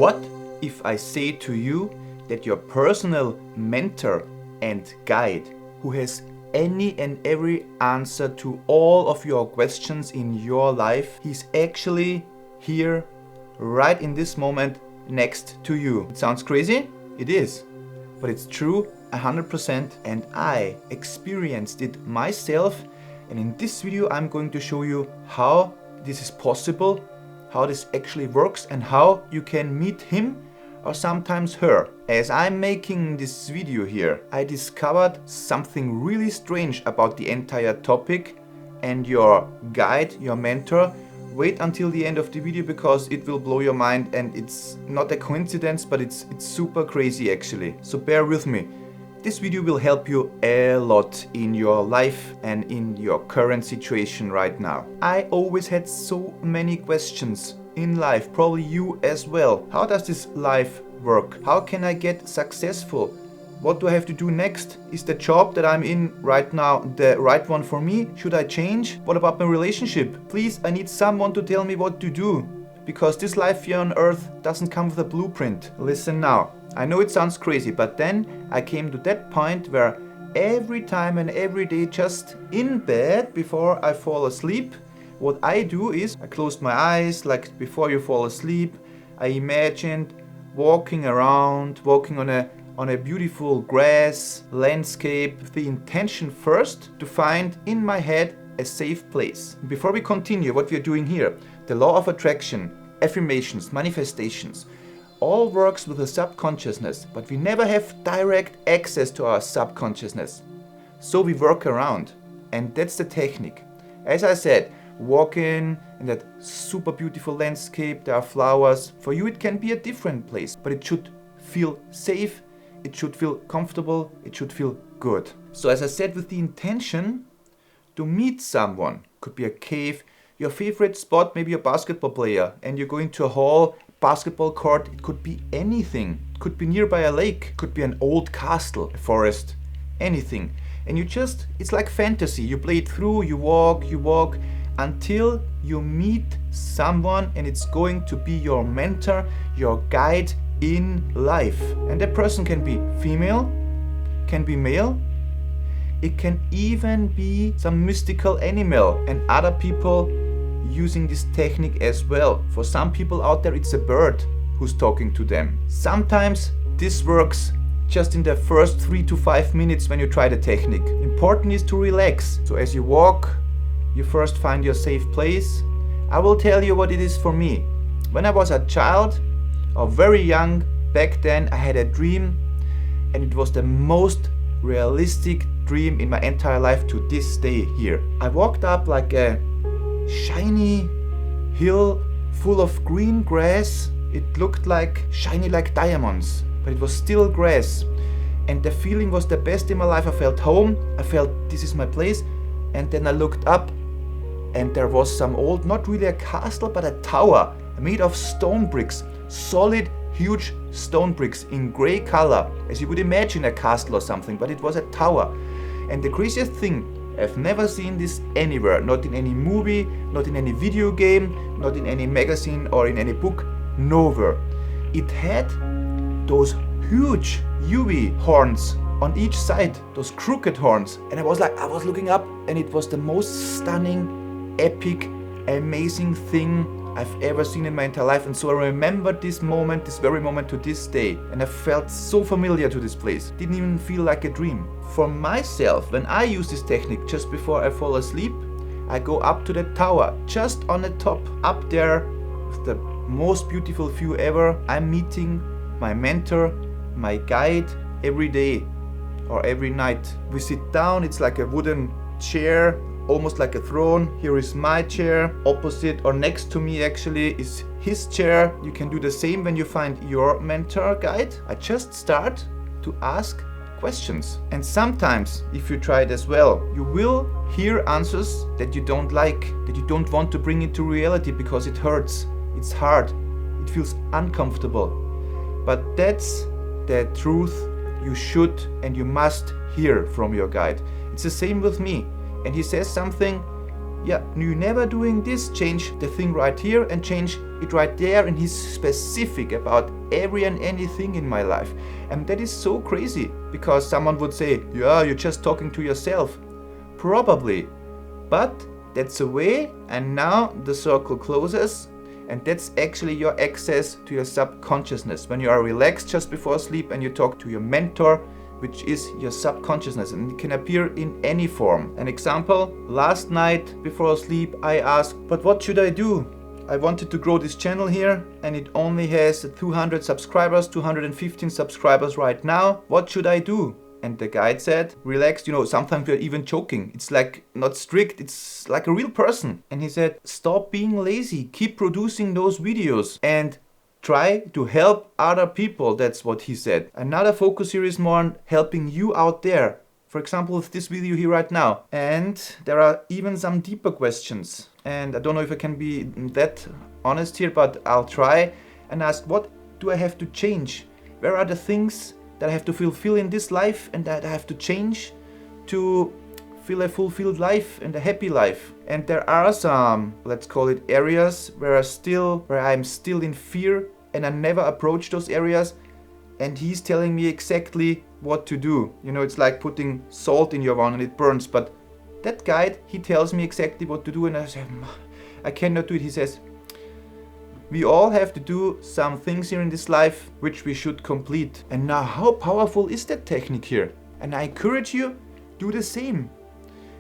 What if I say to you that your personal mentor and guide, who has any and every answer to all of your questions in your life, he's actually here right in this moment next to you? It sounds crazy? It is, but it's true 100%, and I experienced it myself. And in this video I'm going to show you how this is possible, how this actually works, and how you can meet him or sometimes her. As I'm making this video here, I discovered something really strange about the entire topic, and your guide, your mentor, wait until the end of the video because it will blow your mind, and it's not a coincidence, but it's super crazy actually. So bear with me. This video will help you a lot in your life and in your current situation right now. I always had so many questions in life, probably you as well. How does this life work? How can I get successful? What do I have to do next? Is the job that I'm in right now the right one for me? Should I change? What about my relationship? Please, I need someone to tell me what to do, because this life here on earth doesn't come with a blueprint. Listen now. I know it sounds crazy, but then I came to that point where every time and every day, just in bed before I fall asleep, what I do is I closed my eyes, like before you fall asleep. I imagined walking around, walking on a beautiful grass landscape, with the intention first to find in my head a safe place. Before we continue what we are doing here, the law of attraction, affirmations, manifestations, all works with the subconsciousness, but we never have direct access to our subconsciousness. So we work around, and that's the technique. As I said, walking in that super beautiful landscape, there are flowers. For you it can be a different place, but it should feel safe, it should feel comfortable, it should feel good. So as I said, with the intention to meet someone, could be a cave, your favorite spot, maybe a basketball player, and you're going to a hall, basketball court, it could be anything. It could be nearby a lake, it could be an old castle, a forest, anything. And you just, it's like fantasy. You play it through, you walk until you meet someone, and it's going to be your mentor, your guide in life. And that person can be female, can be male, it can even be some mystical animal, and other people using this technique as well. For some people out there, it's a bird who's talking to them. Sometimes this works just in the first 3 to 5 minutes when you try the technique. Important is to relax. So as you walk, you first find your safe place. I will tell you what it is for me. When I was a child or very young, back then I had a dream, and it was the most realistic dream in my entire life to this day here. I walked up like a shiny hill full of green grass. It looked like shiny like diamonds, but it was still grass, and the feeling was the best in my life. I felt home, I felt this is my place. And then I looked up, and there was some old, not really a castle, but a tower made of stone bricks, solid huge stone bricks in gray color, as you would imagine a castle or something, but it was a tower. And the craziest thing, I've never seen this anywhere, not in any movie, not in any video game, not in any magazine or in any book, nowhere. It had those huge UV horns on each side, those crooked horns. And I was looking up, and it was the most stunning, epic, amazing thing I've ever seen in my entire life. And so I remember this moment, this very moment, to this day. And I felt so familiar to this place. Didn't even feel like a dream. For myself, when I use this technique just before I fall asleep, I go up to the tower, just on the top, up there with the most beautiful view ever. I'm meeting my mentor, my guide, every day or every night. We sit down, it's like a wooden chair, almost like a throne. Here is my chair. Opposite or next to me actually is his chair. You can do the same when you find your mentor guide. I just start to ask questions. And sometimes, if you try it as well, you will hear answers that you don't like, that you don't want to bring into reality because it hurts, it's hard, it feels uncomfortable. But that's the truth you should and you must hear from your guide. It's the same with me. And he says something yeah, you never doing this, change the thing right here and change it right there. And he's specific about every and anything in my life. And that is so crazy, because someone would say, yeah, you're just talking to yourself. Probably, but that's a way, and now the circle closes, and that's actually your access to your subconsciousness. When you are relaxed just before sleep and you talk to your mentor, which is your subconsciousness, and it can appear in any form. An example, last night before sleep I asked, but what should I do? I wanted to grow this channel here and it only has 200 subscribers, 215 subscribers right now. What should I do? And the guide said, relax, sometimes we're even joking. It's like not strict, it's like a real person. And he said, stop being lazy, keep producing those videos and try to help other people. That's what he said. Another focus here is more on helping you out there. For example, with this video here right now. And there are even some deeper questions. And I don't know if I can be that honest here, but I'll try and ask, what do I have to change? Where are the things that I have to fulfill in this life and that I have to change to feel a fulfilled life and a happy life? And there are some, let's call it areas where I'm still in fear and I never approach those areas, and he's telling me exactly what to do. It's like putting salt in your wound and it burns, but that guide, he tells me exactly what to do, and I say, I cannot do it. He says, we all have to do some things here in this life which we should complete. And now how powerful is that technique here? And I encourage you, do the same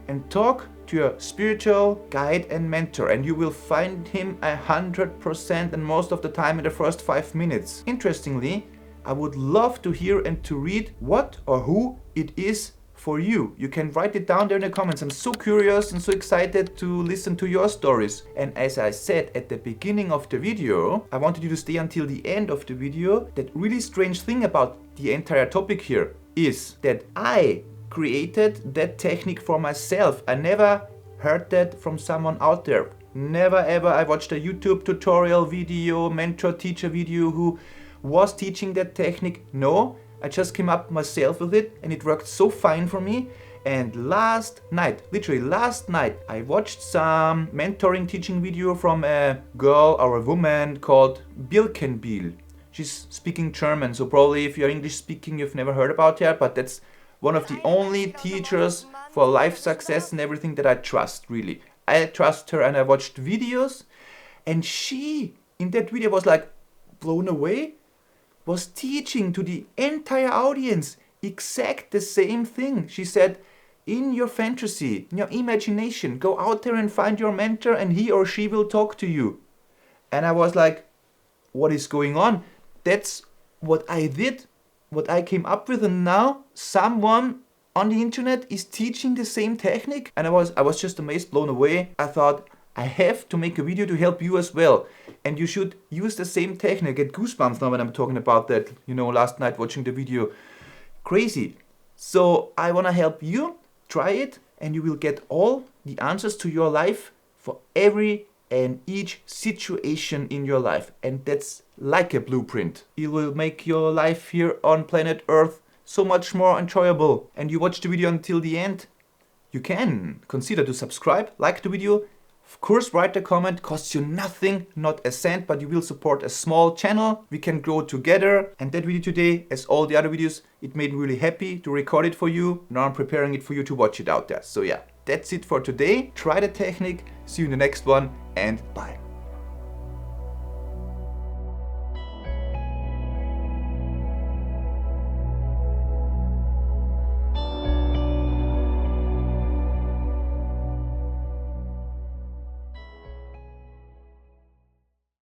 and talk to your spiritual guide and mentor, and you will find him 100%, and most of the time in the first 5 minutes. Interestingly, I would love to hear and to read what or who it is for you. You can write it down there in the comments. I'm so curious and so excited to listen to your stories. And as I said at the beginning of the video, I wanted you to stay until the end of the video. That really strange thing about the entire topic here is that I created that technique for myself. I never heard that from someone out there. Never ever. I watched a YouTube tutorial video, mentor teacher video who was teaching that technique. No, I just came up myself with it and it worked so fine for me. And last night, literally last night, I watched some mentoring teaching video from a girl or a woman called Birkenbiel. She's speaking German, so probably if you're English speaking, you've never heard about her, but that's one of the only teachers for life success and everything that I trust, really. I trust her, and I watched videos, and she, in that video, was like blown away, was teaching to the entire audience exact the same thing. She said, in your fantasy, in your imagination, go out there and find your mentor and he or she will talk to you. And I was like, what is going on? That's what I did, what I came up with, and now someone on the internet is teaching the same technique. And I was just amazed, blown away. I thought, I have to make a video to help you as well. And you should use the same technique. I get goosebumps now when I'm talking about that, last night watching the video. Crazy. So I want to help you. Try it and you will get all the answers to your life for every and each situation in your life. And that's like a blueprint. It will make your life here on planet Earth so much more enjoyable. And you watch the video until the end, you can consider to subscribe, like the video. Of course, write a comment, costs you nothing, not a cent, but you will support a small channel. We can grow together. And that video today, as all the other videos, it made me really happy to record it for you. Now I'm preparing it for you to watch it out there. So yeah, that's it for today. Try the technique. See you in the next one and bye.